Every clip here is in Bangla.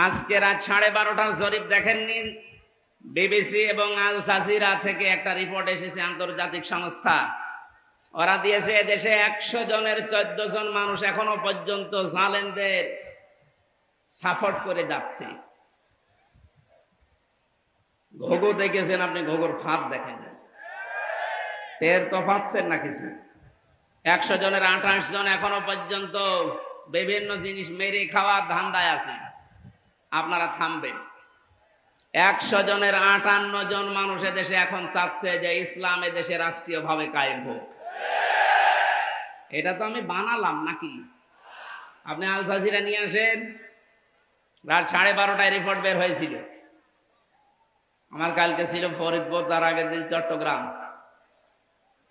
আজকে রাত 12:30টার জরিপ দেখেননি? বিবিসি এবং আল জাজিরা থেকে একটা রিপোর্ট এসেছে, আন্তর্জাতিক সংস্থা। ওরা দিয়েছে দেশে 100 জনের 14 জন মানুষ এখনো পর্যন্ত জালেমদের সাপোর্ট করে যাচ্ছে। ঘুঘু দেখেছেন আপনি? ঘুঘুর ফাঁদ দেখেন, টের তো পাচ্ছেন না কিছু? 100 জনের 28 জন এখনো পর্যন্ত বিভিন্ন জিনিস মেরে খাওয়ার ধান্দায় আছে। আপনারা থামবেন। 100 জনের 58 জন মানুষ দেশে এখন চাচ্ছে যে ইসলাম দেশে রাষ্ট্রীয় ভাবে কায়েম হোক। এটা তো আমি বানালাম নাকি? আপনি আল জাজিরা নিয়ে আসেন। রাত 12:30টায় রিপোর্ট বের হয়েছিল। আমার কালকে ছিল ফরিদপুর, তার আগের দিন চট্টগ্রাম।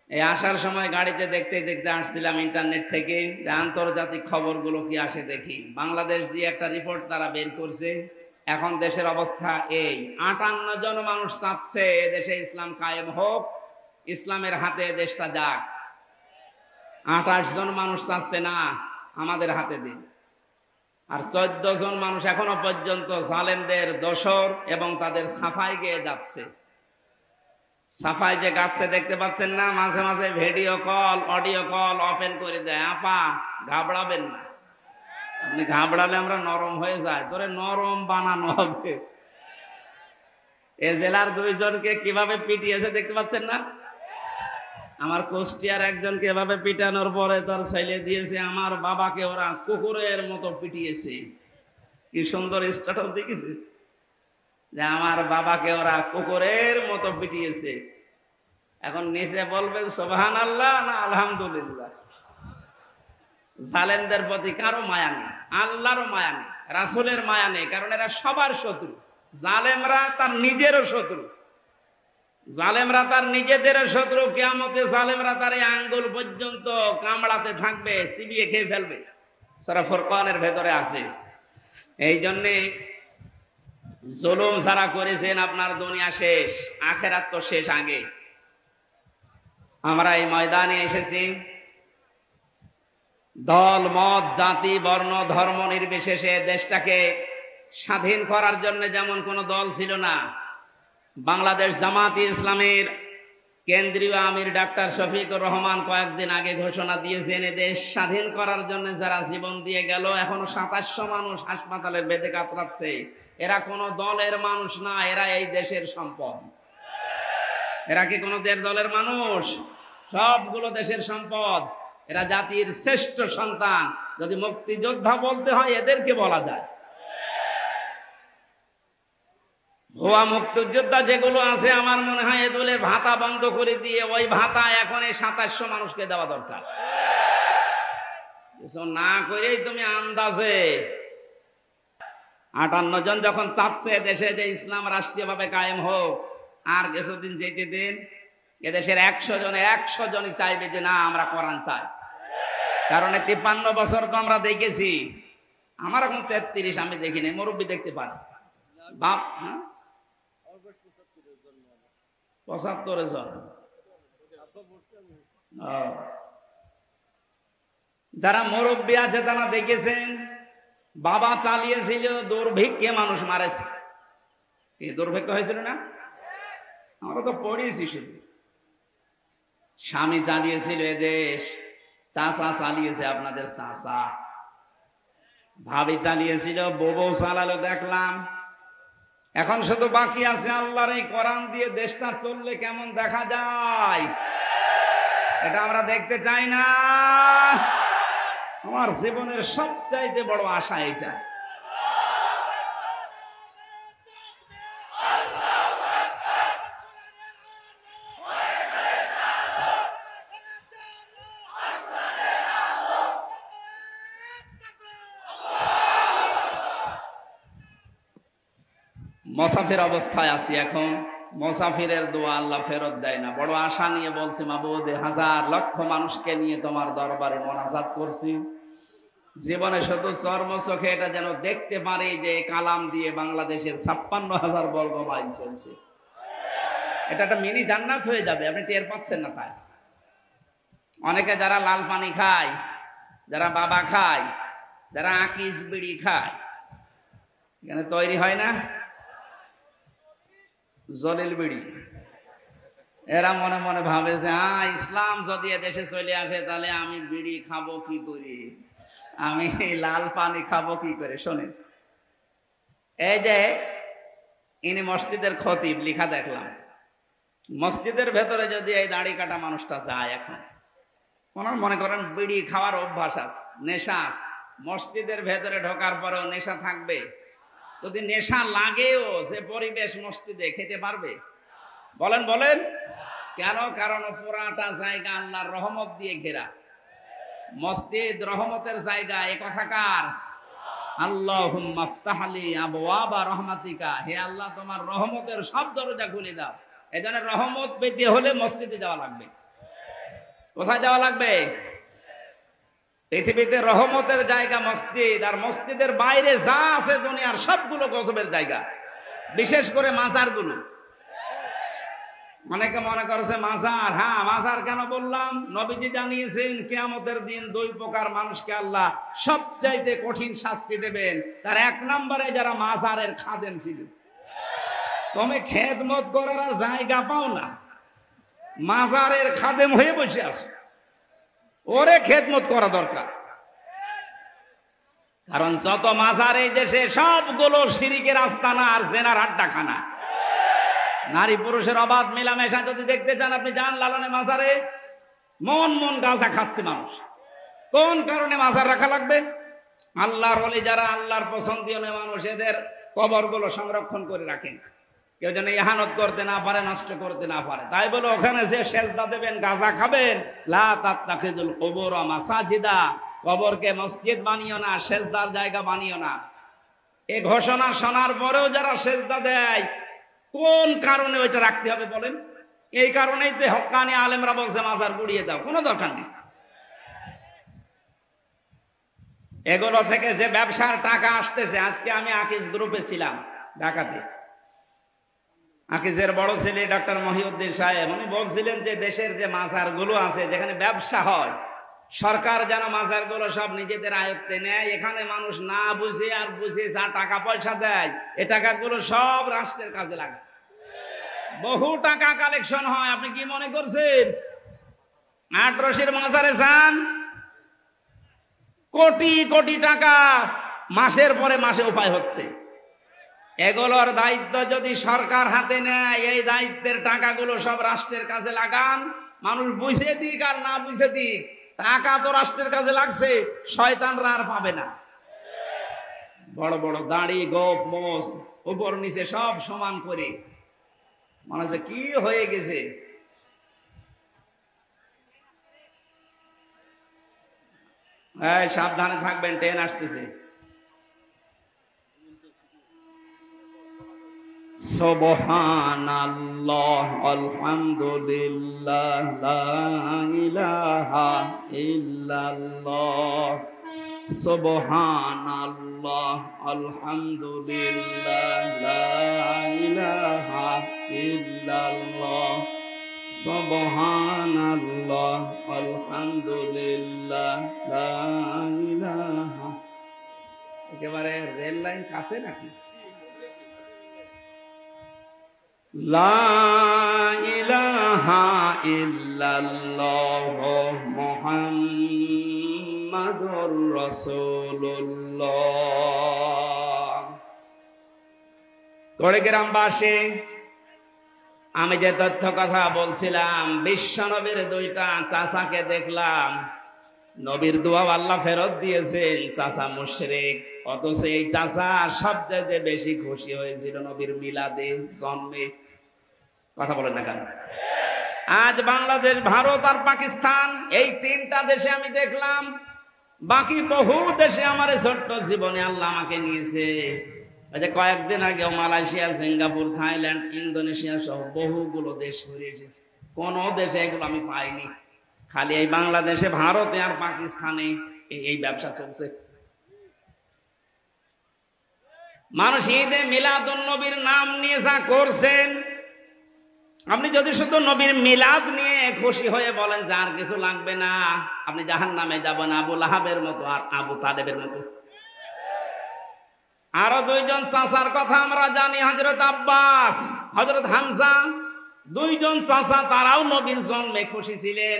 এই আসার সময় গাড়িতে দেখতে দেখতে আসছিলাম ইন্টারনেট থেকে আন্তর্জাতিক খবরগুলো কি আসে দেখি। বাংলাদেশ দিয়ে একটা রিপোর্ট তারা বের করছে। এখন দেশের অবস্থা এই, 58 জন মানুষ চাচ্ছে এদেশে ইসলাম কায়েম হোক, ইসলামের হাতে দেশটা যাক। 28 জন মানুষ চাচ্ছে না আমাদের হাতে দিন। আর 14 জন মানুষ এখনো পর্যন্ত জালেমদের দোসর এবং তাদের সাফাই গেয়ে যাচ্ছে। সাফাই যে গাচ্ছে দেখতে পাচ্ছেন না, মাঝে মাঝে video call, audio call open করে দেয়। আপা ঘাবড়াবেন না, আপনি ঘাবড়ালে আমরা নরম হয়ে যায়, তোরে নরম বানানো হবে। এ জেলার 2 জনকে কিভাবে পিটিয়েছে দেখতে পাচ্ছেন না? আমার কুষ্টিয়ার একজনকে এভাবে পিটানোর পরে তার ছেলে দিয়েছে, আমার বাবাকে ওরা কুকুরের মতো পিটিয়েছে। কি সুন্দর স্ট্যাটাস দেখেছে যে আমার বাবাকে ওরা কুকুরের মতো পিটিয়েছে। এখন নিচে বলবেন সুবহানাল্লাহ না আলহামদুলিল্লাহ। জালেমদের প্রতি কারো মায়া নেই, আল্লাহরও মায়া নেই, রাসূলের মায়া নেই, কারণ এরা সবার শত্রু। জালেমরা তার নিজেরও শত্রু, জালেমরা তার নিজেদের শত্রু। কিয়ামতে জালেমরা তার এই আঙ্গুল পর্যন্ত কামড়াতে থাকবে, চিবিয়ে খেয়ে ফেলবে। সূরা ফুরকানের ভেতরে আছে। এই জন্যে জুলুম যারা করেছেন, আপনার দুনিয়া শেষ, আখেরাত তো শেষ আগে। আমরা এই ময়দানে এসেছি দল মত জাতি বর্ণ ধর্ম নির্বিশেষে দেশটাকে স্বাধীন করার জন্য। যেমন কোন দল ছিল না। বাংলাদেশ জামাত ইসলামের কেন্দ্রীয় আমির ডাক্তার শফিকুর রহমান কয়েকদিন আগে ঘোষণা দিয়েছেন, দেশ স্বাধীন করার জন্য যারা জীবন দিয়ে গেল, এখনো 2700 মানুষ হাসপাতালে বেঁধে কাতরাচ্ছে। এরা কোনো দলের মানুষ না, এরা এই দেশের সম্পদ। এরা কি কোনো দলের মানুষ? সবগুলো দেশের সম্পদ। এরা জাতির শ্রেষ্ঠ সন্তান। যদি মুক্তিযোদ্ধা বলতে হয় এদেরকে বলা যায়। ভুয়া মুক্তিযোদ্ধা যেগুলো আছে, আমার মনে হয় এগুলোর ভাতা বন্ধ করে দিয়ে ওই ভাতা এখন এই 2700 মানুষকে দেওয়া দরকার। কিছু না করেই তুমি আন্দাজে 58 জন যখন চাচ্ছে দেশে যে ইসলাম রাষ্ট্রীয়ভাবে কায়েম হোক, আর কিছুদিন যেতে দিন, এদেশের 100 জনই চাইবে যে না আমরা কোরআন চাই। কারণ 53 বছর তো আমরা দেখেছি। আমার এখন 33, আমি দেখিনি, মুরব্বী দেখতে পারি। বাপ 75 জন। যারা মুরব্বী আছে তারা দেখেছেন, বাবা চালিয়েছিল, দুর্ভিক্ষে মানুষ মারেছে। এই দুর্ভিক্ষ হয়েছিল না? আমরা তো পড়িয়েছি শুধু। স্বামী চালিয়েছিল এদেশ, চাচা চালিয়েছে, আপনাদের চাচা। ভাবি চালিয়েছিল, বউ চালালো দেখলাম। এখন শুধু বাকি আছে আল্লাহর এই কোরআন দিয়ে দেশটা চললে কেমন দেখা যায়, এটা আমরা দেখতে চাই না। আমার জীবনের সবচাইতে বড় আশা এটা। মুসাফির অবস্থায় আছি এখন। মুসাফিরের দোয়া আল্লাহ ফেরত দেয় না। বড় আশা নিয়ে বলছি, মাবুদ, হাজার লক্ষ মানুষকে নিয়ে তোমার দরবারে মোনাজাত করছি। জীবনে শুধু চর্ম চোখে এটা যেন দেখতে পারি যে কালাম দিয়ে বাংলাদেশের 56,000 বর্গ মাইল চলছে। এটা একটা মিনি জান্নাত হয়ে যাবে, আপনি টের পাচ্ছেন না। তাই অনেকে যারা লাল পানি খায়, যারা বাবা খায়, যারা আকিস বিড়ি খায়, এখানে তৈরি হয় না জলিল বিড়ি। এরা মনে মনে ভাবে যে ইসলাম যদি দেশে চলে আসে তাহলে আমি বিড়ি খাবো কি করে, আমি লাল পানি খাবো কি করে। শোনেন, এই যে ইনি মসজিদের খতিব, লিখা দেখলাম, মসজিদের ভেতরে যদি এই দাড়ি কাটা মানুষটা যায়, এখন ওনার মনে করেন বিড়ি খাওয়ার অভ্যাস আছে, নেশা আছে, মসজিদের ভেতরে ঢোকার পরেও নেশা থাকবে? যদি নেশা লাগেও সে পরিবেশ মসজিদে খেতে পারবে? বলেন বলেন। কেন? কারণ পুরাটা জায়গা আল্লাহর রহমত দিয়ে ঘেরা। মসজিদ রহমতের জায়গা, এ কথা কার? আল্লাহুম্মা আফতাহ লি আবওয়াবা রাহমাতিকা, হে আল্লাহ তোমার রহমতের সব দরজা খুলে দাও। এজন্য রহমত পেতে হলে মসজিদে যাওয়া লাগবে। কোথায় যাওয়া লাগবে? পৃথিবীতে রহমতের জায়গা মসজিদ, আর মসজিদের বাইরে যা আছে দুনিয়ার সবগুলো গজবের জায়গা, বিশেষ করে মাজারগুলো। অনেকে মনে করছে মাজার, হ্যাঁ মাজার কেন বললাম? নবীজি জানিয়েছেন কিয়ামতের দিন দুই প্রকার মানুষকে আল্লাহ সবচাইতে কঠিন শাস্তি দেবেন। তার এক নম্বরে যারা মাজারের খাদেম ছিল। তুমি খেদমত করার আর জায়গা পাও না, মাজারের খাদেম হয়ে বসে আছো, ওরে খেদমত করা দরকার। কারণ যত মাজার এই দেশে সবগুলো শিরিকের আস্তানা আর জেনার আড্ডাখানা। নারী পুরুষের অবাধ মেলামেশা যদি দেখতে চান, আপনি যান লালনে মাজারে, মন মন গাঁজা খাচ্ছে মানুষ। কোন কারণে মাজার রাখা লাগবে? আল্লাহর ওলি যারা আল্লাহর পছন্দীয় মানুষ, এদের কবরগুলো সংরক্ষণ করে রাখেন, কেউ যেন ইহানত করতে না পারে, নষ্ট করতে না পারে। তাই বলে ওখানে যে সেজদা দেবেন, গাঁজা খাবেন, লা তাত্তাখিযুল কুবুর মাসাজিদা, কবরকে মসজিদ বানিও না, সেজদার জায়গা বানিও না। এই ঘোষণা শোনার পরেও যারা সেজদা দেয়, কোন কারণে ওইটা রাখতে হবে বলেন? এই কারণেই তো হক্কানি আলেমরা বলছে মাজার গুড়িয়ে দাও, কোনো দরকার নেই। এগুলো থেকে যে ব্যবসার টাকা আসতেছে, আজকে আমি আকিজ গ্রুপে ছিলাম ঢাকাতে, আকিজের বড় ছেলে ডক্টর মহিউদ্দিন সাহেব, উনি বলছিলেন যে দেশের যে মাজারগুলো আছে যেখানে ব্যবসা হয়, সরকার যেন মাজারগুলো সব নিজেদের আয়ত্তে নেয়। এখানে মানুষ না বুঝে আর বুঝে যা টাকা পয়সা দেয়, এ টাকাগুলো সব রাষ্ট্রের কাজে লাগে। বহু টাকা কালেকশন হয়। আপনি কি মনে করছেন আটরশির মাজারে যান, কোটি কোটি টাকা মাসের পরে মাসে উপায় হচ্ছে। এগুলোর দায়িত্ব যদি সরকার হাতে নেয়, এই দায়িত্বের টাকাগুলো সব রাষ্ট্রের কাজে লাগান। মানুষ বুঝে দিক আর না বুঝে দিক, টাকা তো রাষ্ট্রের কাজে লাগছে, শয়তানরা আর পাবে না। বড় বড় দাড়ি, গোপ, মোষ, উপর নিচে সব সমান করে, মনে হচ্ছে কি হয়ে গেছে। সাবধানে থাকবেন, ট্রেন আসতেছে। সুবহানাল্লাহ আলহামদুলিল্লাহ লা ইলাহা ইল্লাল্লাহ, সুবহানাল্লাহ আলহামদুলিল্লাহ লা ইলাহা ইল্লাল্লাহ, সুবহানাল্লাহ আলহামদুলিল্লাহ লা ইলাহা। একেবারে রেল লাইন কাছে নাকি? লা ইলাহা ইল্লাল্লাহ মুহাম্মাদুর রাসূলুল্লাহ। কুড়িগ্রামবাসী, আমি যে তথ্য কথা বলছিলাম, বিশ্ব নবীর দুইটা চাচাকে দেখলাম, নবীর দোয়া আল্লাহ ফেরত দিয়েছেন, চাচা মুশরিক, অথচ এই চাচা সবচেয়ে বেশি খুশি হয়েছিল নবীর মিলাদে, জন্মে। কথা বলেন না কেন? আজ বাংলাদেশ, ভারত আর পাকিস্তান, এই তিনটা দেশে আমি দেখলাম, বাকি বহু দেশে আমার ছোট্ট জীবনে আল্লাহ আমাকে নিয়েছে। ওই যে কয়েকদিন আগেও মালয়েশিয়া, সিঙ্গাপুর, থাইল্যান্ড, ইন্দোনেশিয়া সহ বহুগুলো দেশ ঘুরে এসেছি। কোন দেশে এগুলো আমি পাইনি, খালি এই বাংলাদেশে, ভারতে আর পাকিস্তানে এই ব্যবসা চলছে। মানুষ ঈদে মিলাদুন নবীর নাম নিয়ে যা করছেন, আপনি যদি শুধু নবীর মিলাদ নিয়ে খুশি হয়ে বলেন যে আর কিছু লাগবে না, আপনি জাহান্নামে যাবেন আবু লাহাবের মতো আর আবু তালেবের মতো। আরো দুইজন চাচার কথা আমরা জানি, হযরত আব্বাস, হযরত হামজা, দুইজন চাচা, তারাও নবীর জন্মে খুশি ছিলেন,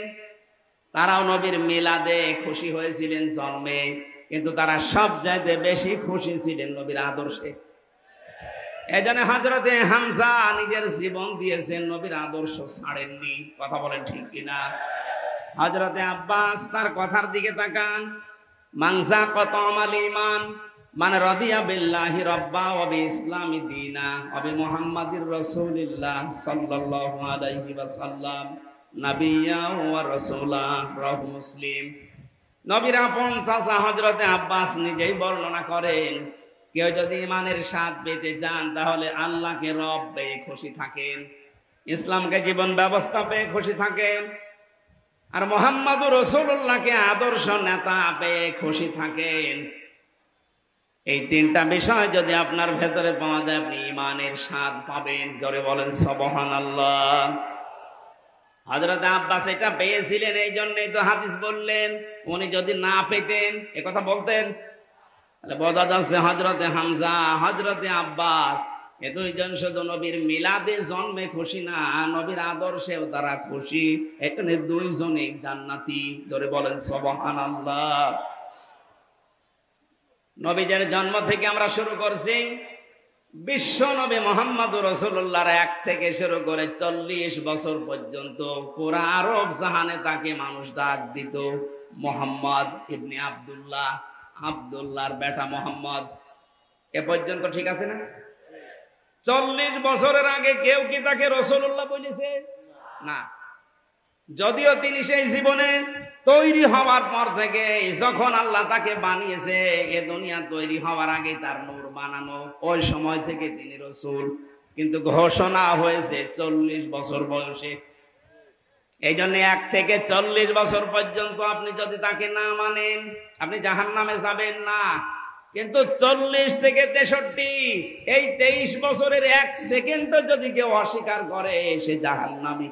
তারাও নবীর মিলাদে খুশি হয়েছিলেন জন্মে, কিন্তু তারা সব চাইতে বেশি খুশি ছিলেন নবীর আদর্শে। এজন্য হযরতে হামজা নিজের জীবন দিয়েছেন, নবীর আদর্শ ছাড়েননি। কথা বলেন ঠিক কিনা? হযরতে আব্বাস, তার কথার দিকে তাকান, মানজা কতমাল ঈমান মানে রাদিয়া বিল্লাহি রাব্বা ওয়া বিইসলামি দীনা ওয়া বিমুহাম্মাদির রাসূলিল্লাহ সাল্লাল্লাহু আলাইহি ওয়াসাল্লাম নাবিয়্যা ওয়া রাসূলা। রাহু মুসলিম। নবীর আপন চাচা হযরতে আব্বাস নিজেই বর্ণনা করেন, কেউ যদি ঈমানের স্বাদ পেতে চান তাহলে আল্লাহকে রব পেয়ে খুশি থাকেন, ইসলামকে জীবন ব্যবস্থা পেয়ে খুশি থাকেন, আর মুহাম্মদুর রাসূলুল্লাহকে আদর্শ নেতা পেয়ে খুশি থাকেন। এই তিনটা বিষয় যদি আপনার ভেতরে পাওয়া যায়, আপনি ঈমানের স্বাদ পাবেন। জোরে বলেন সুবহানাল্লাহ। হযরত আব্বাস এটা পেয়েছিলেন, এই জন্যই তো হাদিস বললেন, উনি যদি না পেতেন এ কথা বলতেন, তাহলে বোঝা যাচ্ছে হযরতে হামজা, হযরতে আব্বাস এ দুইজন শুধু নবীর মিলাদে জন্মে খুশি না, নবীর আদর্শেও তারা খুশি। এখানে দুইজনই জান্নাতি। জোরে বলেন সুবহানাল্লাহ। নবীদের জন্ম থেকে আমরা শুরু করছি, বিশ্ব নবী মুহাম্মদুর রাসূলুল্লাহর 1 থেকে শুরু করে 40 বছর পর্যন্ত পুরা আরব জাহানে তাকে মানুষ ডাক দিত মুহাম্মদ ইবনে আব্দুল্লাহ, আব্দুল্লাহর বেটা মুহাম্মদ। এ পর্যন্ত ঠিক আছে না? 40 বছরের আগে কেউ কি তাকে রাসূলুল্লাহ বলেছে? না। যদিও তিনি সেই জীবনে তৈরি হওয়ার পর থেকে, যখন আল্লাহ তাকে বানিয়েছে, এ দুনিয়া তৈরি হওয়ার আগে তার নূর বানানো, ওই সময় থেকে তিনি রাসূল, কিন্তু ঘোষণা হয়েছে 40 বছর বয়সে। এই জন্য 1 থেকে 40 বছর পর্যন্ত আপনি যদি তাকে না মানেন, আপনি জাহান্নামে যাবেন না। কিন্তু 40 থেকে 63 এই 23 বছরের 1 সেকেন্ড যদি কেউ অস্বীকার করে, সে জাহান্নামী।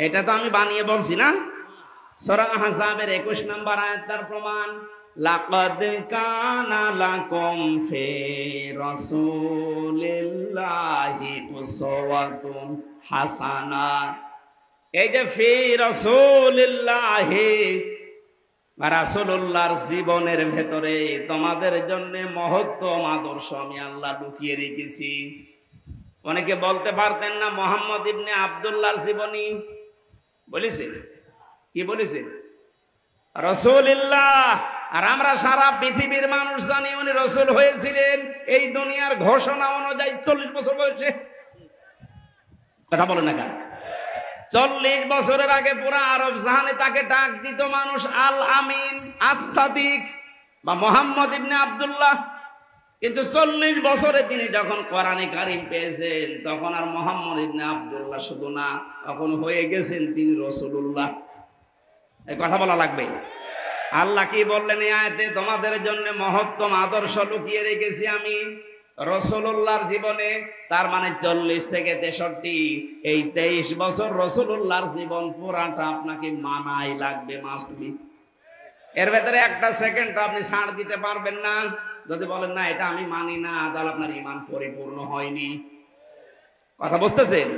এটা তো আমি বানিয়ে বলছি না। সূরা আহজাবের 21 নম্বর আয়াত তার প্রমাণ। লাকাদ কানা লাকুম ফি রাসূলিল্লাহি উসওয়াতুন হাসানা। এই যে ফি রাসূলিল্লাহি, রাসূলুল্লাহর জীবনের ভেতরে তোমাদের জন্য মহত্তম আদর্শ আমি আল্লাহ লুকিয়ে রেখেছি। অনেকে বলতে পারতেন না মুহাম্মদ ইবনে আব্দুল্লাহর জীবনী বলেছে, কি বলেছে? রাসূলুল্লাহ। আর আমরা সারা পৃথিবীর মানুষ জানি উনি রাসূল হয়েছিলেন এই দুনিয়ার ঘোষণা অনুযায়ী 40 বছর বয়সে। কথা বলেন না কেন? 40 বছরের আগে পুরা আরব জাহানে তাকে ডাক দিত মানুষ আল আমিন, আস-সাদিক বা মুহাম্মদ ইবনে আব্দুল্লাহ। কিন্তু 40 বছরে তিনি যখন কোরআনে কারীম পেয়েছেন, তখন আর মুহাম্মদ ইবনে আব্দুল্লাহ শুধু না, তখন হয়ে গেছেন তিনি রাসূলুল্লাহ। এই কথা বলা লাগবে। আল্লাহ কি বললেন এই আয়াতে? তোমাদের জন্য মহত্তম আদর্শ লুকিয়ে রেখেছি আমি রাসূলুল্লাহর জীবনে। তার মানে 40 থেকে 63 এই 23 বছর রাসূলুল্লাহর জীবন পুরাটা আপনাকে মানাই লাগবে, মাস্ট বি। এর ভেতরে একটা সেকেন্ড আপনি ছাড় দিতে পারবেন না। যদি বলেন না এটা আমি মানি না, তাহলে আপনার ঈমান পরিপূর্ণ হয়নি। কথা বুঝতেছেন?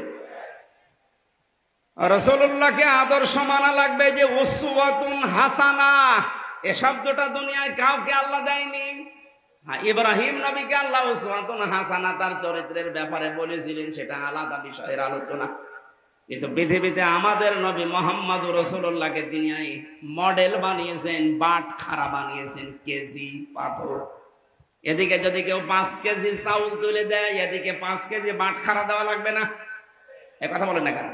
রাসূলুল্লাহকে আদর্শ মানা লাগবে। যে উসওয়াতুন হাসানা, এই শব্দটা দুনিয়ায় কাউকে আল্লাহ দেয়নি। হ্যাঁ, ইব্রাহিম নবীকে আল্লাহ উসওয়াতুন হাসানা তার চরিত্রের ব্যাপারে বলেছিলেন, সেটা আলাদা বিষয়ের আলোচনা। কিন্তু পৃথিবীতে আমাদের নবী মুহাম্মদুর রাসূলুল্লাহকে তিনি মডেল বানিয়েছেন, বাট খাড়া বানিয়েছেন, কেজি পাথর। এদিকে যদি কেউ 5 কেজি চাউল তুলে দেয়, এদিকে 5 কেজি বাট খাড়া দেওয়া লাগবে না? এ কথা বলেন না কেন?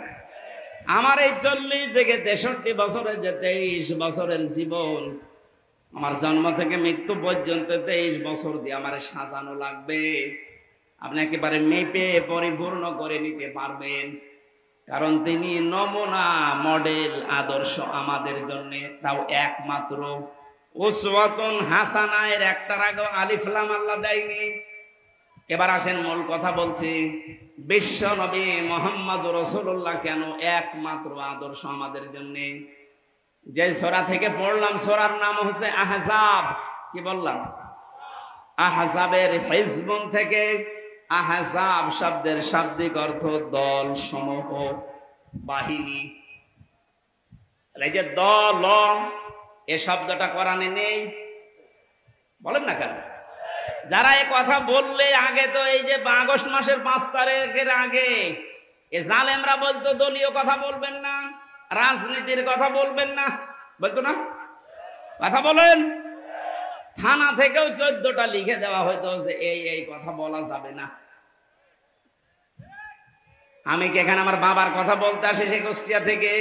আমার এই 40 থেকে 63 বছরের যে 23 বছরের জীবন, আমার জন্ম থেকে মৃত্যু পর্যন্ত 23 বছর দিয়ে আমার সাজানো লাগবে। আপনি একেবারে মেপে পরিপূর্ণ করে নিতে পারবেন, কারণ তিনি নমুনা, মডেল, আদর্শ আমাদের জন্য। তাও একমাত্র উসওয়াতুন হাসানা এর একটার আগে আলিফ লাম আল্লাহ দেয়নি। এবার আসেন মূল কথা বলছি, বিশ্ব নবী মুহাম্মদুর রাসূলুল্লাহ কেন একমাত্র আদর্শ আমাদের জন্য। যে সূরা থেকে পড়লাম, সূরার নাম হচ্ছে আহজাব। কি বললাম? আহজাবের হিজবুন থেকে, আহজাব শব্দের শাব্দিক অর্থ দল, সমূহ, বাহিনী। এই যে দল, এ শব্দটা কোরআনে নেই, বলেন না কেন? যারা এ কথা বললে আগে তো এই যে আগস্ট মাসের 5 তারিখের আগে এ জালেমরা বলতো দলীয় কথা বলবেন না, রাজনীতির কথা বলবেন না, বলতো না? কথা বলেন। থানা থেকেও 14টা লিখে দেওয়া হয়তো যে এই কথা বলা যাবে না। আমি কি এখানে আমার বাবার কথা বলতে আসি সেই কুষ্টিয়া থেকে?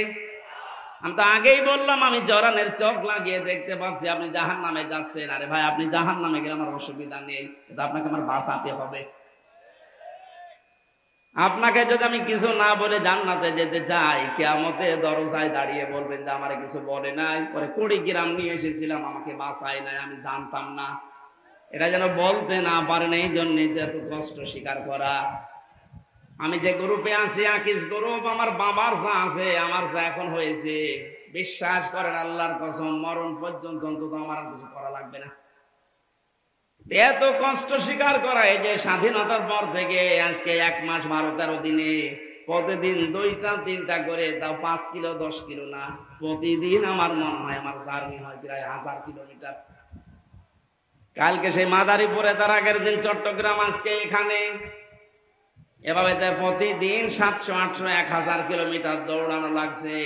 আমি তো আগেই বললাম আমি জরানের চোখ লাগিয়ে দেখতে পাচ্ছি আপনি জাহান্নামে যাচ্ছেন। আরে ভাই, আপনি জাহান্নামে গেলে আমার অসুবিধা নেই, কিন্তু আপনাকে আমার বাঁচাতে হবে। আপনাকে যদি আমি কিছু না বলে জান্নাতে যেতে চাই, কিয়ামতে দরজায় দাঁড়িয়ে বলবেন যে আমারে কিছু বলে নাই, পরে 20 গ্রাম নিয়ে এসেছিলাম, আমাকে বাঁচায় নাই, আমি জানতাম না। এটা যেন বলতে না পারেন, এই জন্যই তো এত কষ্ট স্বীকার করা। আমি যে গ্রুপে আছি, আকিস গ্রুপ, আমার বাবার যা আছে আমার যা এখন হয়েছে, বিশ্বাস করেন আল্লাহর কসম, মরণ পর্যন্ত অন্তত আমার আর কিছু করা লাগবে না। এত কষ্ট স্বীকার করা, এই যে স্বাধীনতার পর থেকে আজকে 1 মাস 12-13 দিনে প্রতিদিন 2টা-3টা করে, তাও 5 কিলো 10 কিলো না, প্রতিদিন আমার মনে হয় আমার জার্নি হয় প্রায় 1000 কিলোমিটার। কালকে সেই মাদারীপুরে, তার আগের দিন চট্টগ্রাম, আজকে এখানে, এভাবে প্রতিদিন 700-800-1000 কিলোমিটার দৌড়ানো লাগছে।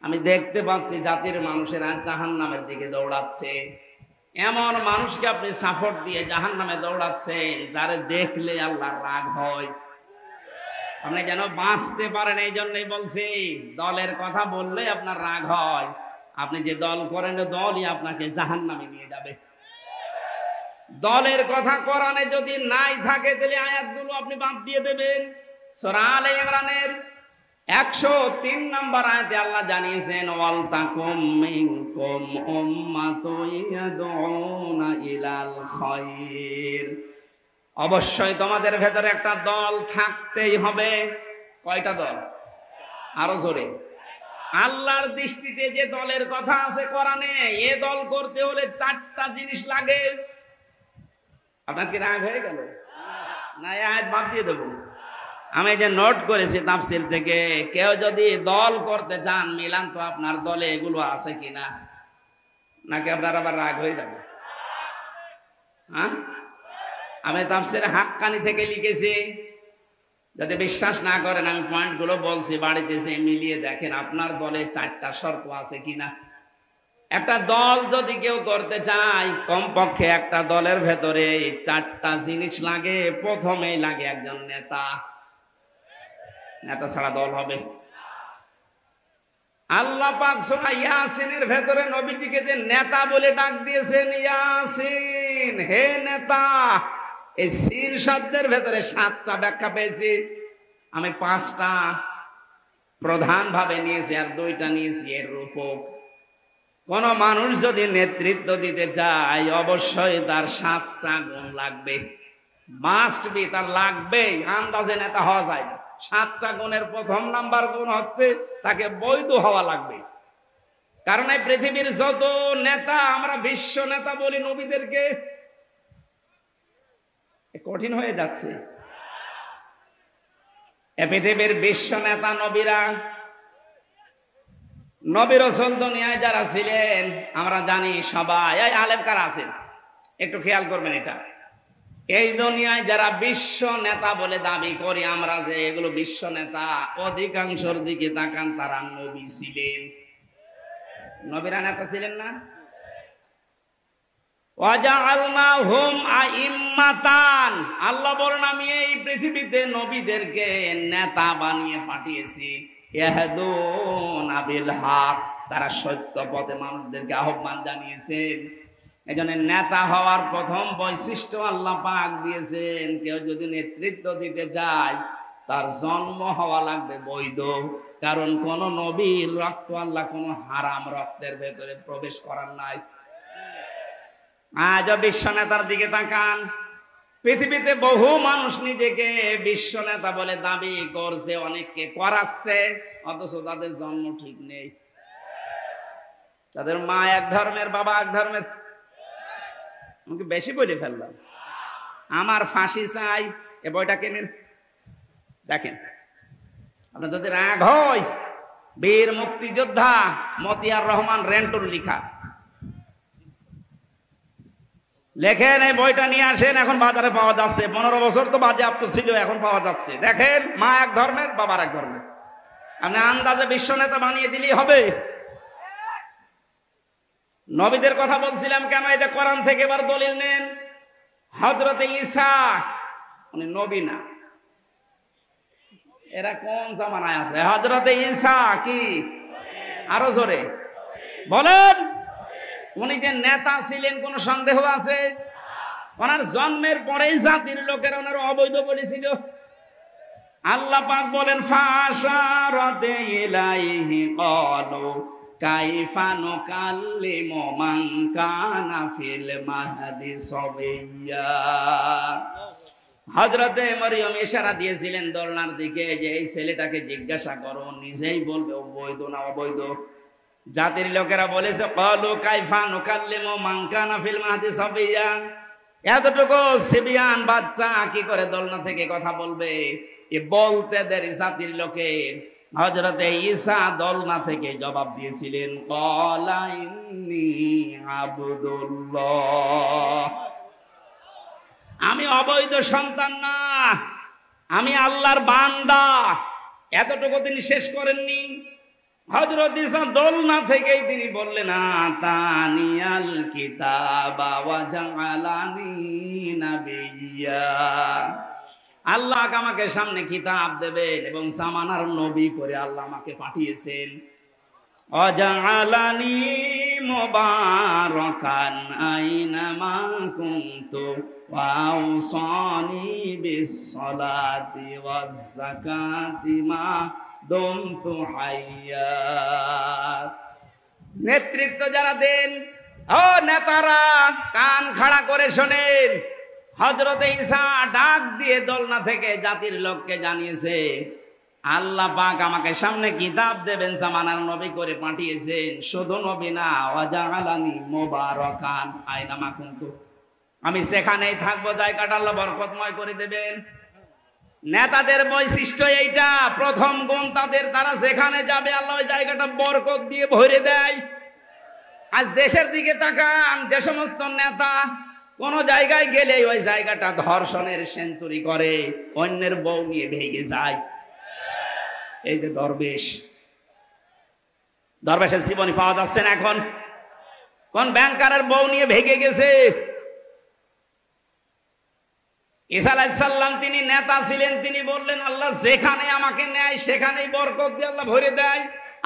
আমি দেখতে পাচ্ছি জাতির মানুষেরা জাহান্নামের দিকে দৌড়াচ্ছে। এমন মানুষকে আপনি সাপোর্ট দিয়ে জাহান্নামে দৌড়াচ্ছেন, যারে দেখলে আল্লাহর রাগ হয়। আপনি যেন বাঁচতে পারেন, এই জন্যই বলছি, দলের কথা বললে আপনার রাগ হয়। আপনি যে দল করেন, দলই আপনাকে জাহান্নামে নিয়ে যাবে। দলের কথা কোরআনে যদি নাই থাকে, তাহলে আয়াতগুলো আপনি বাদ দিয়ে দেবেন। সূরা আলে ইমরানের 103 নম্বর আয়াতে আল্লাহ জানিয়েছেন, ওয়াল তাকুম মিনকুম উম্মাতুন ইয়াদউনা ইলাল খায়র। অবশ্যই তোমাদের ভেতরে একটা দল থাকতেই হবে। কয়টা দল? আরো জোরে। আল্লাহর দৃষ্টিতে যে দলের কথা আছে কোরআনে, এ দল করতে হলে 4টা জিনিস লাগে। আপনার কি রাগ হয়ে গেল? না, আয়াত বাদ দিয়ে দেবো। আমি যে নোট করেছি তাফসীর থেকে, কেউ যদি দল করতে চান, মিলান তো আপনার দলে এগুলো আছে কিনা, নাকি আপনার আবার রাগ হয়ে যাবে? হ্যাঁ, আমি তাফসীর হাক্কানি থেকে লিখেছি। যদি বিশ্বাস না করেন, আমি পয়েন্টগুলো বলছি, বাড়িতে এসে মিলিয়ে দেখেন আপনার দলে 4টা শর্ত আছে কিনা। একটা দল যদি কেউ করতে চায়, কমপক্ষে একটা দলের ভেতরে 4টা জিনিস লাগে। প্রথমেই লাগে একজন নেতা। নেতা ছাড়া দল হবে? আল্লাহ পাক সূরা ইয়াসিনের ভেতরে নবীজিকে যে নেতা বলে ডাক দিয়েছেন, ইয়াসিন, হে নেতা। এই সিন শব্দের ভেতরে 7টা ব্যাখ্যা পেয়েছি। আমি 5টা প্রধান ভাবে নিয়েছি, আর 2টা নিয়েছি এর রূপক। কোন মানুষ যদি নেতৃত্ব দিতে চায়, অবশ্যই তার 7টা গুণ লাগবে। মাস্ট বি, তার লাগবে। আন্দাজে নেতা হওয়া যায় না। 7টা গুণের প্রথম নাম্বার গুণ হচ্ছে তাকে বৈধ হওয়া লাগবে। কারণ এই পৃথিবীর যত নেতা, আমরা বিশ্ব নেতা বলি নবীদেরকে, কঠিন হয়ে যাচ্ছে। এ পৃথিবীর বিশ্ব নেতা নবীরা। নবী রাসূল দুনিয়ায় যারা ছিলেন, আমরা জানি সবাই। এই আলেম কারা আছেন একটু খেয়াল করবেন। এটা এই দুনিয়ায় যারা বিশ্ব নেতা বলে দাবি করি আমরা, যে এগুলো বিশ্ব নেতা, অধিকাংশের দিকে তাকান, তারা নবী ছিলেন। নবীরা নেতা ছিলেন না? ওয়াজআলনাহুম আইম্মাতান। আল্লাহ বলেন, আমি এই পৃথিবীতে নবীদেরকে নেতা বানিয়ে পাঠিয়েছি। ইয়াহদুনা বিল হক, তারা সত্য পথে মানুষদেরকে আহ্বান জানিয়েছেন। এজন্য নেতা হওয়ার প্রথম বৈশিষ্ট্য আল্লাহ পাক দিয়েছেন, কেউ যদি নেতৃত্ব দিতে চায়, তার জন্ম হওয়া লাগবে বৈধ। কারণ কোন নবীর রক্ত আল্লাহ কোন হারাম রক্তের ভেতরে প্রবেশ করার নাই। আজ বিশ্ব নেতার দিকে তাকান, পৃথিবীতে বহু মানুষ নিজেকে বিশ্ব নেতা বলে দাবি করছে, অনেককে করাচ্ছে, অথচ তাদের জন্ম ঠিক নেই। তাদের মা এক ধর্মের, বাবা এক ধর্মের। আমাকে বেশি বলে ফেললাম। আমার ফাঁসি চাই, এ বইটা কেনেন, দেখেন। আপনার যদি রাগ হয়, বীর মুক্তিযোদ্ধা মতিয়ার রহমান রেন্টুর লিখা, লেখেন এই বইটা নিয়ে আসেন, এখন বাজারে পাওয়া যাচ্ছে। 15 বছর তো বাজেয়াপ্ত ছিল, এখন পাওয়া যাচ্ছে। দেখেন, মা এক ধর্মের, বাবার এক ধর্মের। আপনি আন্দাজে বিশ্ব নেতা বানিয়ে দিলেই হবে। নবীদের কথা বলছিলাম কেন, এটা কোরআন থেকে এবার দলিল নেন। হযরতে ঈসা উনি নবী না, এরা কোন জামানায় আছে? হযরতে ঈসা কি, আরো জোরে বলেন। উনি যে নেতা ছিলেন কোন সন্দেহ আছে? ওনার জন্মের পরেই জাতির লোকেরা ওনার অবৈধ বলেছিল। আল্লাহ পাক বলেন ফাশারাতে ইলাইহি ক্বালু কাইফা নুকাল্লিমু মান কানা ফিল মাহদি সাবিয়্যা। হযরতে মরিয়ম ইশারা দিয়েছিলেন দোলনার দিকে যে এই ছেলেটাকে জিজ্ঞাসা করো, নিজেই বলবে অবৈধ না অবৈধ। জাতির লোকেরা বলেছে ক্বালু কাইফা নুকাল্লিমু মান কানা ফিল মাহদি সাবিয়্যা, এতটুকু সিবিয়ান বাচ্চা কি করে দোলনা থেকে কথা বলবে? এ বলতে দেরি জাতির লোকের। হযরতে ঈসা দোলনা থেকে জবাব দিয়েছিলেন ক্বালা ইন্নী আবদুল্লাহ, আমি অবৈধ সন্তান না, আমি আল্লাহর বান্দা। এতটুকু তিনি শেষ করেননি। হযরত ঈসা দোলনা থেকেই তিনি বললেন আতানিয়াল কিতাবা ওয়া জাআলানি নাবিয়্যা, আল্লাহ আমাকে সামনে কিতাব দেবেন এবং জামানার নবী করে আল্লাহ আমাকে পাঠিয়েছেন। ওয়া জাআলানি মুবারাকান আইনামা কুনতু ওয়া আওসানি বিস-সালাতি ওয়াজ-যাকাতি মা দুমতু হাইয়া। নেতৃত্ব যারা দেন, ও নেতারা কান খাড়া করে শোনেন। হযরতে ঈসা ডাক দিয়ে দোলনা থেকে জাতির লোককে জানিয়েছে আল্লাহ পাক আমাকে সামনে কিতাব দেবেন, জামানার নবী করে পাঠিয়েছেন। শুধু নবী না, ওয়া জাআলানি মুবারাকান আইনামা কুনতু, আমি সেখানেই থাকবো, জায়গাটা আল্লাহ বরকতময় করে দেবেন। নেতাদের বৈশিষ্ট্য এইটা, প্রথম গুণ তাদের, তারা যেখানে যাবে আল্লাহ ওই জায়গাটা বরকত দিয়ে ভরে দেয়। আজ দেশের দিকে তাকান, যে সমস্ত নেতা কোন জায়গায় গেলে ওই জায়গাটা ধর্ষণের সেঞ্চুরি করে, অন্যের বউ নিয়ে ভেগে যায়। এই যে দরবেশের জীবনী পাওয়া যাচ্ছে না এখন। কোন ব্যাংকারের বউ নিয়ে ভেগে গেছে? ঈসা আলাইহিস সালাম তিনি নেতা ছিলেন, তিনি বললেন আল্লাহ যেখানে আমাকে নেয় সেখানেই বরকত দিয়ে আল্লাহ ভরে দেয়।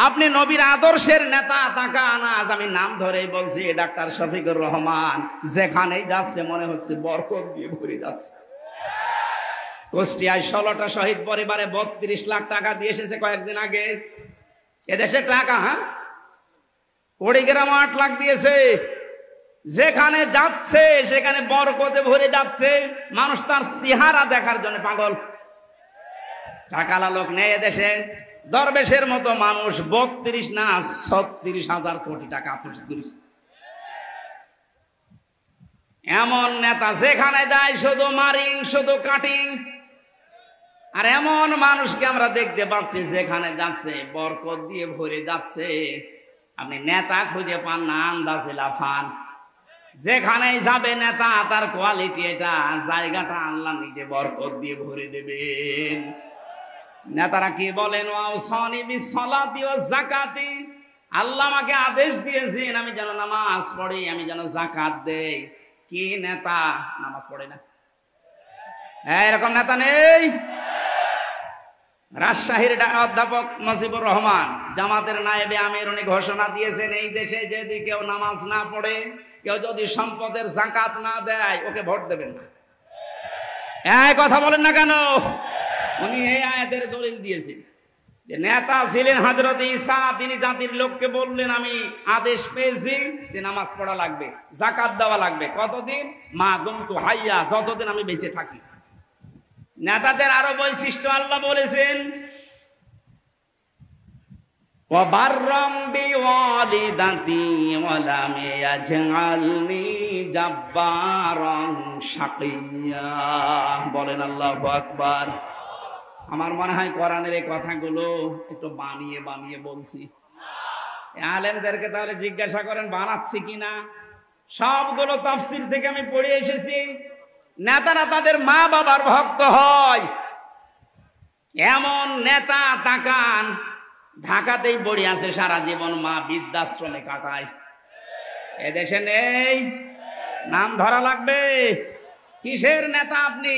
আপনি নবীর আদর্শের নেতা, তাকান আজ আমি নাম ধরেই বলছি, ডাক্তার শফিকুর রহমান যেখানেই যাচ্ছে মনে হচ্ছে বরকত দিয়ে ভরে যাচ্ছে। কুষ্টিয়ায় 16টা শহীদ পরিবারে 32 লাখ টাকা দিয়ে এসেছে কয়েকদিন আগে। এদেশে টাকা, হ্যাঁ, কুড়িগ্রাম 8 লাখ দিয়েছে। যেখানে যাচ্ছে সেখানে বরকতে ভরে যাচ্ছে। মানুষ তার চেহারা দেখার জন্য পাগল। টাকালা লোক নেই এদেশে। দরবেশের মতো মানুষ 32 না 36,000 কোটি টাকা, 38। এমন নেতা যেখানে যায় শুধু মারিং, শুধু কাটিং। আর এমন মানুষকে আমরা দেখতে পাচ্ছি যেখানে যাচ্ছে বরকত দিয়ে ভরে যাচ্ছে। আপনি নেতা খুঁজে পান না, আন্দাজে লাফান। যেখানেই যাবে নেতা, তার কোয়ালিটি এটা, জায়গাটা আল্লাহ নিজে বরকত দিয়ে ভরে দেবেন। নেতারা কি বলেন? ওয়াউসানি বিস-সালাতি ওয়াজ-যাকাতি, আল্লাহ আমাকে আদেশ দিয়েছেন আমি যেন নামাজ পড়ি, আমি যেন যাকাত দেই। কি নেতা নামাজ পড়ে না? এরকম নেতা নেই। রাজশাহীর অধ্যাপক মুজিবুর রহমান জামাতের নায়েবে আমির, উনি ঘোষণা দিয়েছেন এই দেশে যদি কেউ নামাজ না পড়ে, কেউ যদি সম্পদের যাকাত না দেয়, ওকে ভোট দেবেন না। এই কথা বলেন না কেন? উনি এই আয়াতের দলিল দিয়েছেন। যে নেতা ছিলেন হযরত ঈসা, তিনি জাতির লোককে বললেন আমি আদেশ পেয়েছি যে নামাজ পড়া লাগবে, যাকাত দেওয়া লাগবে। কতদিন? মা দুমতু হাইয়া, যতদিন আমি বেঁচে থাকি। নেতাদের আরো বৈশিষ্ট্য আল্লাহ বলেছেন ওয়াবাররাম বিওয়ালিদাতি ওয়ালাম ইয়াজআলনি জাব্বারান শাকিয়্যা। বলেন আল্লাহু আকবার। আমার মনে হয় কোরআনের এই কথাগুলো একটু বানিয়ে বানিয়ে বলছি। আলেমদেরকে তাহলে জিজ্ঞাসা করেন বানাচ্ছি কিনা। সবগুলো তাফসীর থেকে আমি পড়ে এসেছি। নেতারা তাদের মা বাবার ভক্ত হয়, এমন নেতা তাকান ঢাকাতেই পড়ে আছে সারা জীবন, মা বৃদ্ধাশ্রমে কাটায়। এদেশে নেই, নাম ধরা লাগবে। কিসের নেতা আপনি?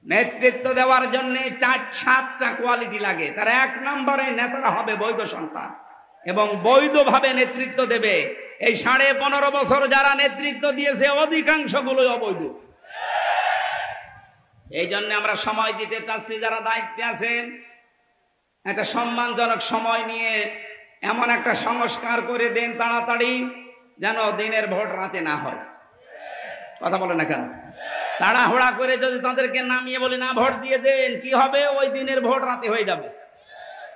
নেতৃত্ব দেওয়ার জন্য 4-7টা কোয়ালিটি লাগে। তার 1 নম্বরে নেতারা হবে বৈধ সন্তান এবং বৈধভাবে নেতৃত্ব দেবে। এই 15.5 বছর যারা নেতৃত্ব দিয়েছে অধিকাংশ গুলোই অবৈধ। এই জন্য আমরা সময় দিতে চাচ্ছি, যারা দায়িত্বে আছেন একটা সম্মানজনক সময় নিয়ে এমন একটা সংস্কার করে দেন তাড়াতাড়ি, যেন দিনের ভোট রাতে না হয়। কথা বলে না কেন? তাড়াহুড়া করে যদি তাদেরকে নামিয়ে বলি না ভোট দিয়ে দেন, কি হবে? ওই দিনের ভোট রাতে হয়ে যাবে।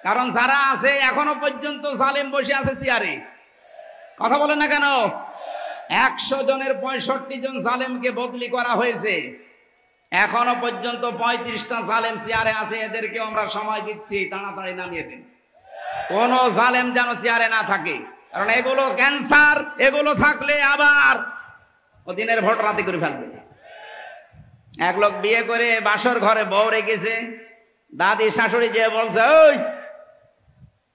কারণ যারা আছে এখনো পর্যন্ত জালেম বসে আছে চেয়ারে। কথা বলে না কেন? 100 জনের 65 জন জালেমকে বদলি করা হয়েছে, এখনো পর্যন্ত 35টা জালেম চেয়ারে আছে। এদেরকে আমরা সময় দিচ্ছি, তাড়াতাড়ি নামিয়ে দিন। কোন জালেম যেন চেয়ারে না থাকে, কারণ এগুলো ক্যান্সার। এগুলো থাকলে আবার দিনের ভোট রাতে করে ফেলবে। এক লোক বিয়ে করে বাসর ঘরে বউ রেখেছে, দাদি শাশুড়ি যে বলছে, ওই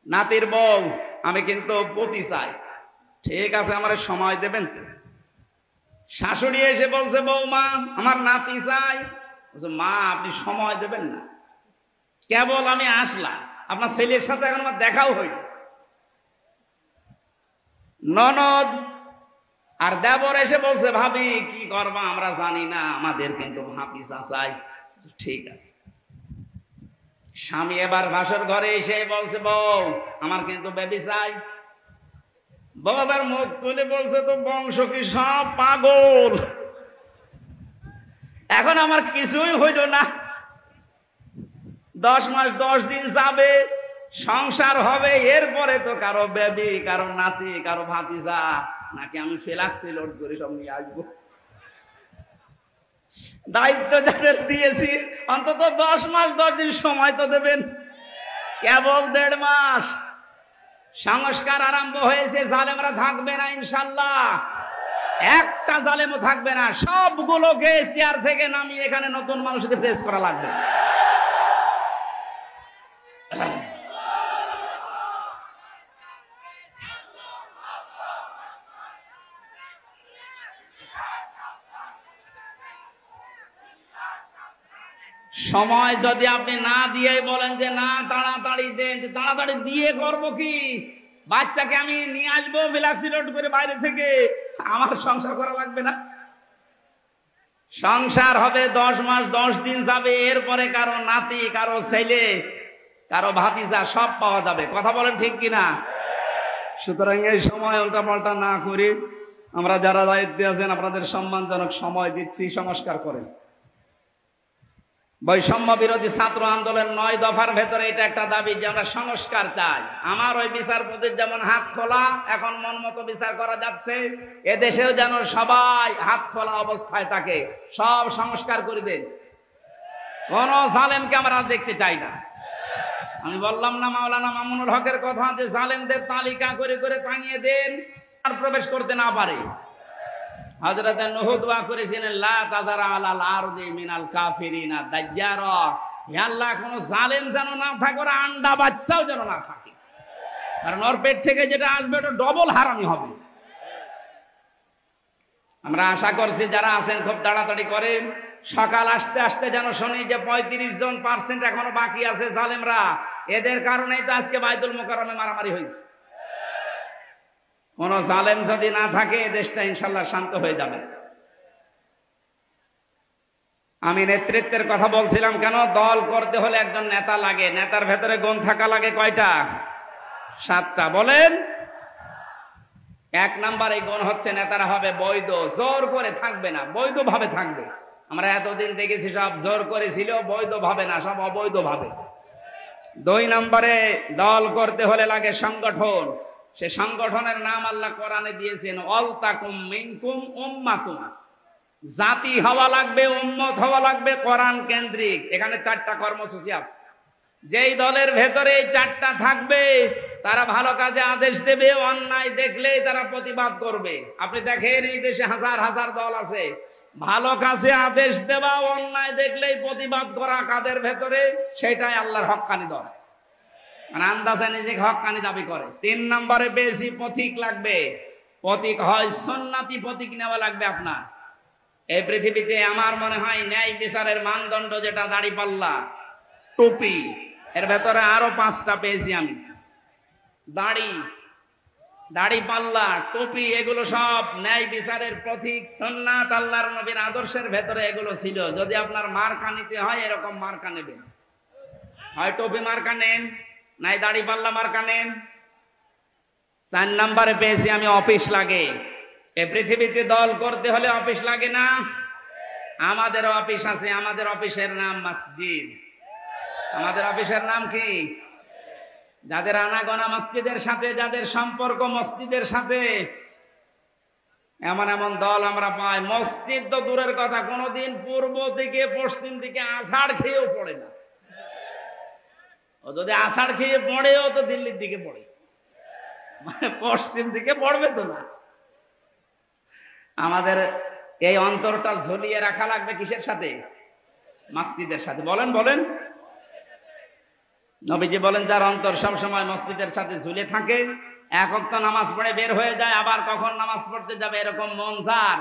নাতির বউ আমি কিন্তু পতি চাই। ঠিক আছে, আমার সময় দেবেন তো? শাশুড়ি এসে বলছে, বৌমা আমার নাতি চাই। মা আপনি সময় দেবেন না? কেবল আমি আসলাম, আপনার ছেলের সাথে এখন আমার দেখাও হইল। ননদ আর দেবর এসে বলছে, ভাবি কি করবা আমরা জানি না, আমাদের কিন্তু ভাপিসা চাই। ঠিক আছে। স্বামী এবার বাসর ঘরে এসে বলছে, বউ আমার কিন্তু বেবি চাই। বউবার মুখ তুলে বলছে, তো বংশ কি সব পাগল? এখন আমার কিছুই হইল না, 10 মাস 10 দিন যাবে, সংসার হবে, এরপরে তো কারো বেবি, কারো নাতি, কারো ভাতিজা, নাকি আমি ফ্লাক্সি লোড করে সব নিয়ে আসবো? দায়িত্ব যাদের দিয়েছি অন্তত 10 মাস 10 দিন সময় তো দেবেন। কেবল 1.5 মাস সংস্কার আরম্ভ হয়েছে। জালেমরা থাকবে না ইনশাল্লাহ, একটা জালেমও থাকবে না। সবগুলোকে চেয়ার থেকে নামিয়ে এখানে নতুন মানুষকে ফেস করা লাগবে। সময় যদি আপনি না দিয়ে বলেন যে না তাড়াতাড়ি দেন, তাড়াতাড়ি দিয়ে করবো কি? বাচ্চাকে আমি নিয়ে আসবো ফ্লাক্সি লোড করে বাইরে থেকে, আমার সংসার করা লাগবে না? সংসার হবে 10 মাস 10 দিন যাবে, এরপরে কারো নাতি, কারো ছেলে, কারো ভাতিজা সব পাওয়া যাবে। কথা বলেন ঠিক কিনা? সুতরাং এই সময় উল্টা পাল্টা না করে আমরা যারা দায়িত্বে আছেন আপনাদের সম্মানজনক সময় দিচ্ছি, সংস্কার করেন। বৈষম্য বিরোধী ছাত্র আন্দোলন 9 দফার ভেতরে এটা একটা দাবি যে আমরা সংস্কার চাই। আমার ওই বিচারপতির যেমন হাত খোলা, এখন মন মতো বিচার করা যাচ্ছে, এদেশেও যেন সবাই হাত খোলা অবস্থায় থাকে। সব সংস্কার করে দেন, কোন জালেমকে আমরা দেখতে চাই না। আমি বললাম না মাওলানা মামুনুল হকের কথা, যে জালেমদের তালিকা করে করে টাঙিয়ে দেন আর প্রবেশ করতে না পারে। হযরত নূহ দোয়া করেছিলেন, লা তাযার আলাল আরদি মিনাল কাফিরিনা দাজ্জারা। হে আল্লাহ, কোন জালেম যেন না থাকে, ওর আন্ডা বাচ্চাও যেন না থাকে, কারণ ওর পেট থেকে যেটা আসবে ওটা ডবল হারামি হবে। আমরা আশা করছি যারা আছেন খুব তাড়াতাড়ি করেন। সকাল আসতে আসতে যেন শুনি যে 35% এখনো বাকি আছে জালেমরা। এদের কারণেই তো আজকে বাইতুল মুকাররমে মারামারি হয়েছে। কোন জালেম যদি না থাকে দেশটা ইনশাল্লাহ শান্ত হয়ে যাবে। আমি নেতৃত্বের কথা বলছিলাম কেন? দল করতে হলে একজন নেতা লাগে। নেতার ভেতরে গুণ থাকা লাগে কয়টা? 7টা। বলেন। 1 নাম্বার এই গুণ হচ্ছে নেতারা হবে বৈধ। জোর করে থাকবে না, বৈধভাবে থাকবে। আমরা এতদিন দেখেছি সব জোর করেছিল, বৈধভাবে না, সব অবৈধভাবে। 2 নম্বরে দল করতে হলে লাগে সংগঠন। সে সংগঠনের নাম আল্লাহ কোরআনে দিয়েছেন, ওয়ালতাকুম মিনকুম উম্মাতুন। জাতি হওয়া লাগবে, উম্মত হওয়া লাগবে কোরআন কেন্দ্রিক। এখানে 4টা কর্মসূচি আছে। যেই দলের ভেতরে এই 4টা থাকবে তারা ভালো কাজে আদেশ দেবে, অন্যায় দেখলেই তারা প্রতিবাদ করবে। আপনি দেখেন এই দেশে হাজার হাজার দল আছে, ভালো কাজে আদেশ দেওয়া, অন্যায় দেখলেই প্রতিবাদ করা কাদের ভেতরে? সেটাই আল্লাহর হক্কানি দল। মানে আন্দাজে নিজেকে হক্কানি দাবি করে। 3 নম্বরে বেশি পথিক লাগবে। পথিক হয় সুন্নতি পথিক নেওয়া লাগবে আপনার। এই পৃথিবীতে আমার মনে হয় ন্যায় বিচারের মানদণ্ড যেটা দাড়িপাল্লা, টুপি, এর ভেতরে আরো 5টা পেয়েছি আমি। দাড়িপাল্লা, টুপি, এগুলো সব ন্যায় বিচারের প্রতীক, সুন্নাত, আল্লাহর নবীর আদর্শের ভেতরে এগুলো ছিল। যদি আপনার মার্কা নিতে হয় এরকম মার্কা নেবেন, হয় টুপি মার্কা নেন, নাই দাড়িপাল্লা মার্কা নেন। 4 নম্বরে পেয়েছি আমি অফিস লাগে। এই পৃথিবীতে দল করতে হলে অফিস লাগে না? আমাদের অফিস আছে, আমাদের অফিসের নাম মসজিদ। আমাদের অফিসের নাম কি? যাদের আনাগোনা মসজিদের সাথে, যাদের সম্পর্ক মসজিদের সাথে, এমন এমন দল আমরা পাই। মসজিদ তো দূরের কথা, কোনোদিন পূর্ব থেকে পশ্চিম দিকে আষাঢ় খেয়েও পড়ে না। ও যদি আষাঢ় খেয়ে পড়েও তো দিল্লির দিকে পড়ে, মানে পশ্চিম দিকে পড়বে তো না। আমাদের এই অন্তরটা ঝুলিয়ে রাখা লাগবে কিসের সাথে? মসজিদের সাথে। বলেন বলেন। নবীজি বলেন, যার অন্তর সবসময় মসজিদের সাথে ঝুলে থাকে, এক ওয়াক্ত নামাজ পড়ে বের হয়ে যায়, আবার কখন নামাজ পড়তে যাবে এরকম মন যার,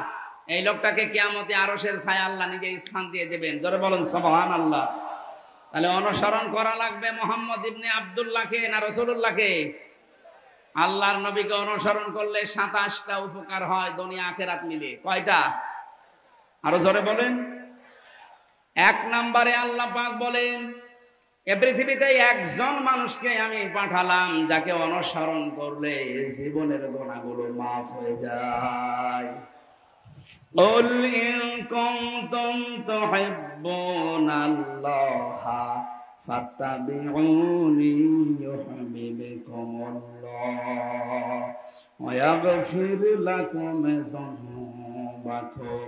এই লোকটাকে কিয়ামতে আরশের ছায়া আল্লাহ নিজে স্থান দিয়ে দেবেন। জোরে বলেন সুবহানাল্লাহ। তাহলে অনুসরণ করা লাগবে মুহাম্মদ ইবনে আব্দুল্লাহকে না রাসূলুল্লাহকে? আল্লাহর নবীকে অনুসরণ করলে 27টা উপকার হয় দুনিয়া আখিরাত মিলে। কয়টা? আরো জোরে বলেন। 1 নম্বরে আল্লাহ পাক বলেন, এ পৃথিবীতে একজন মানুষকে আমি পাঠালাম যাকে অনুসরণ করলে জীবনের গুনাহগুলো মাফ হয়ে যায়। قُلْ إِن كُنتُمْ تُحِبُّونَ اللَّهَ فَاتَّبِعُونِي يُحْبِبْكُمُ اللَّهُ وَيَغْفِرْ لَكُمْ ذُنُوبَكُمْ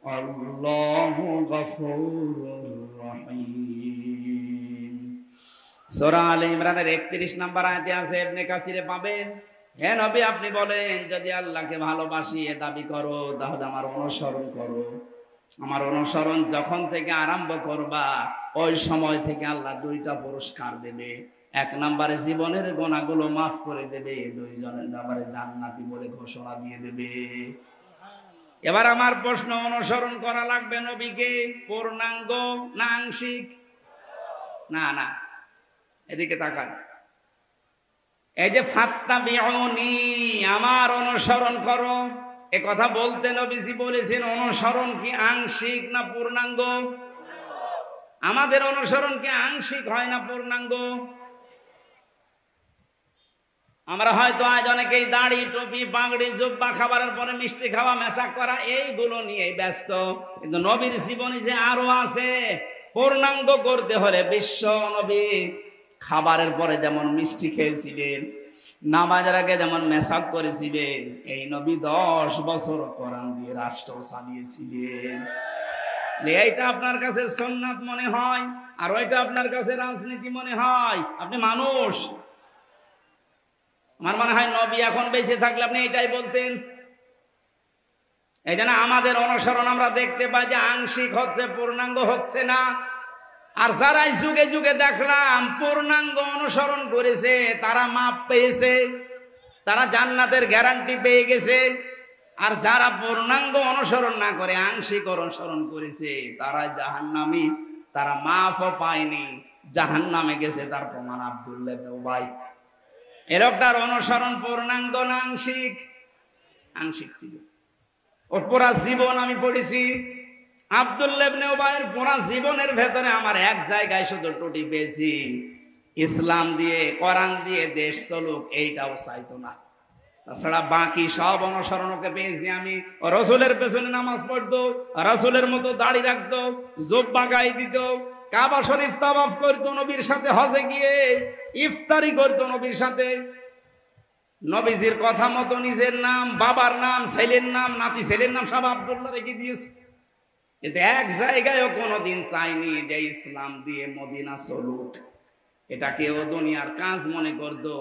وَاللَّهُ غَفُورٌ رَّحِيمٌ। সূরা আলে ইমরানের 31 নম্বর আয়াতে আছে, ইবনে কাসিরে পাবেন। হে নবী, আপনি বলেন, যদি আল্লাহকে ভালোবাসি এ দাবি করো তাহলে আমার অনুসরণ করো। আমার অনুসরণ যখন থেকে আরম্ভ করবা ওই সময় থেকে আল্লাহ 2টা পুরস্কার দেবে। 1 নম্বরে জীবনের গুনাহগুলো মাফ করে দেবে, 2 নম্বরে জান্নাতি বলে ঘোষণা দিয়ে দেবে। এবার আমার প্রশ্ন, অনুসরণ করা লাগবে নবীকে পূর্ণাঙ্গ না আংশিক? না না, এদিকে তাকান। এই যে ফাত্তাবিউনি, আমার অনুসরণ করো, এ কথা বলতে নবীজি বলেছেন অনুসরণ কি আংশিক না পূর্ণাঙ্গ? আমাদের অনুসরণ কি আংশিক হয় না পূর্ণাঙ্গ? আমরা হয়তো আজ অনেকেই দাড়ি, টুপি, পাগড়ি, জুব্বা, খাবারের পরে মিষ্টি খাওয়া, মেশাক করা, এইগুলো নিয়ে ব্যস্ত। কিন্তু নবীর জীবনী যে আরো আছে, পূর্ণাঙ্গ করতে হলে বিশ্ব নবী খাবারের পরে যেমন মিষ্টি খেয়েছিলেন, নামাজের আগে যেমন মেশাক করেছিলেন, এই নবী 10 বছর কোরআন দিয়ে রাষ্ট্র চালিয়েছিলেন। এইটা আপনার কাছে সুন্নাত মনে হয় আর ওইটা আপনার কাছে রাজনীতি মনে হয়। আপনি মানুষ। আমার মনে হয় নবী এখন বেঁচে থাকলে আপনি এটাই বলতেন। এই জন্য আমাদের অনুসরণ আমরা দেখতে পাই যে আংশিক হচ্ছে, পূর্ণাঙ্গ হচ্ছে না। আর যারাই যুগে যুগে দেখলাম পূর্ণাঙ্গ অনুসরণ করেছে তারা মাপ পেয়েছে, তারা জান্নাতের গ্যারান্টি পেয়ে গেছে। আর যারা পূর্ণাঙ্গ অনুসরণ না করে আংশিক অনুসরণ করেছে তারা জাহান্নামী, তারা মাফও পায়নি, জাহান্নামে গেছে। তার প্রমাণ আব্দুল্লাহ ইবনে উবাই। এ লোকটার অনুসরণ পূর্ণাঙ্গ না আংশিক? আংশিক ছিল। ওর পুরা জীবন আমি পড়েছি। আব্দুল্লাহ ইবনে উবাইয়ের পুরা জীবনের ভেতরে আমার এক জায়গায় শুধু টুটি পেয়েছি, ইসলাম দিয়ে, কোরআন দিয়ে দেশ চলুক, এইটাও চাইতো না। তাছাড়া বাকি সব অনুসরণ ওকে পেয়েছি আমি। রসুলের পেছনে নামাজ পড়তো, রসুলের মতো দাড়ি রাখতো, জুব্বা গায়ে দিত, কাবা শরীফ তাওয়াফ করতো নবীর সাথে, হজে গিয়ে ইফতারি করতো নবীর সাথে। নবীজির কথা মতো নিজের নাম, বাবার নাম, ছেলের নাম, নাতি ছেলের নাম সব আব্দুল্লাহ রেখে দিয়েছে। কিন্তু এক জায়গায়ও কোনোদিন চাইনি যে ইসলাম দিয়ে মদিনা চলুক। এটা কেউ দুনিয়ার কাজ মনে করতো,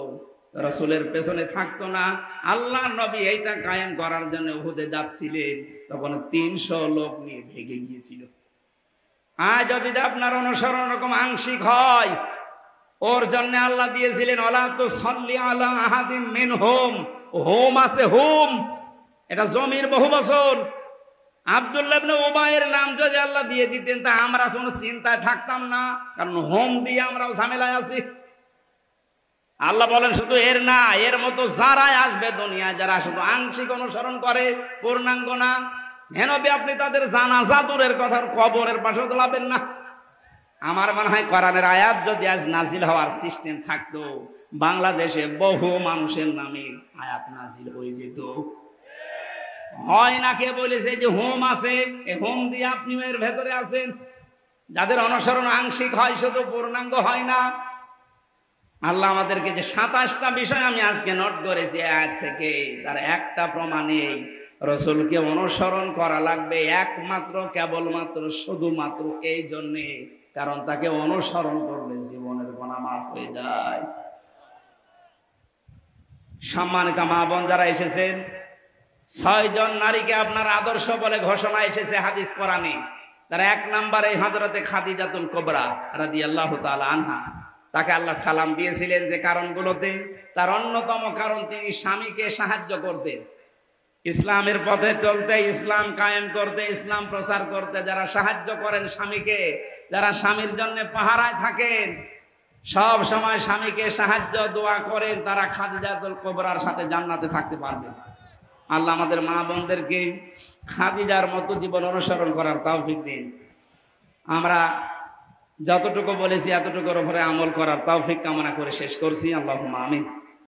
রাসূলের পেছনে থাকতো না। আল্লাহ নবী এইটা কায়েম করার জন্য উহুদে যাচ্ছিলেন, তখন 300 লোক নিয়ে ভেগে গিয়েছিল। আজ যদি আপনার অনুসরণ রকম আংশিক হয়, ওর জন্য আল্লাহ দিয়েছিলেন ওয়ালা তুসাল্লি আলা আহাদিম মিনহুম, হোম আছে হোম, এটা জমির বহু বছর। আব্দুল্লাহ ইবনে উবাইয়ের নাম যদি আল্লাহ দিয়ে দিতেন তা আমরা কোনো চিন্তায় থাকতাম না, কারণ হোম দিয়ে আমরাও ঝামেলায় আছি। আল্লাহ বলেন শুধু এর না, এর মতো যারাই আসবে দুনিয়ায়, যারা শুধু আংশিক অনুসরণ করে, পূর্ণাঙ্গ না, হেনবি আপনি তাদের জানাজা দূরের কথা কবরের পাশেও তোলাবেন না। আমার মনে হয় কোরআনের আয়াত যদি আজ নাজিল হওয়ার সিস্টেম থাকতো, বাংলাদেশে বহু মানুষের নামে আয়াত নাজিল হয়ে যেত। হয় না, কে বলেছে যে হোম আছে, এই হোম দিয়ে আপনি এর ভেতরে আছেন। যাদের অনুসরণ আংশিক হয়, শুধু পূর্ণাঙ্গ হয় না। আল্লাহ আমাদেরকে যে 27টা বিষয় আমি আজকে নোট করেছি আয়াত থেকে, তার একটা প্রমাণে রাসূলকে অনুসরণ করা লাগবে একমাত্র, কেবলমাত্র, শুধুমাত্র এই জন্যে, কারণ তাকে অনুসরণ করলে জীবনের গুনাহ মাফ হয়ে যায়। সম্মানিত মা বোন যারা এসেছেন, 6 জন নারীকে আপনার আদর্শ বলে ঘোষণা এসেছে হাদিস কোরআনে। তার 1 নম্বরে হযরতে খাদিজাতুল কুবরা রাদিয়াল্লাহু তাআলা আনহা। তাকে আল্লাহ সালাম দিয়েছিলেন যে কারণগুলোতে, তার অন্যতম কারণ তিনি স্বামীকে সাহায্য করতেন। ইসলামের পথে চলতে, ইসলাম কায়েম করতে, ইসলাম প্রচার করতে যারা সাহায্য করেন স্বামীকে, যারা স্বামীর জন্য পাহারায় থাকেন, সব সময় স্বামীকে সাহায্য দোয়া করেন, তারা খাদিজাতুল কুবরার সাথে জান্নাতে থাকতে পারবে। আল্লাহ আমাদের মা বোনদেরকে খাদিজার মতো জীবন অনুসরণ করার তৌফিক দিন। আমরা যতটুকু বলেছি এতটুকুর উপরে আমল করার তৌফিক কামনা করে শেষ করছি। আল্লাহুম্মা আমিন।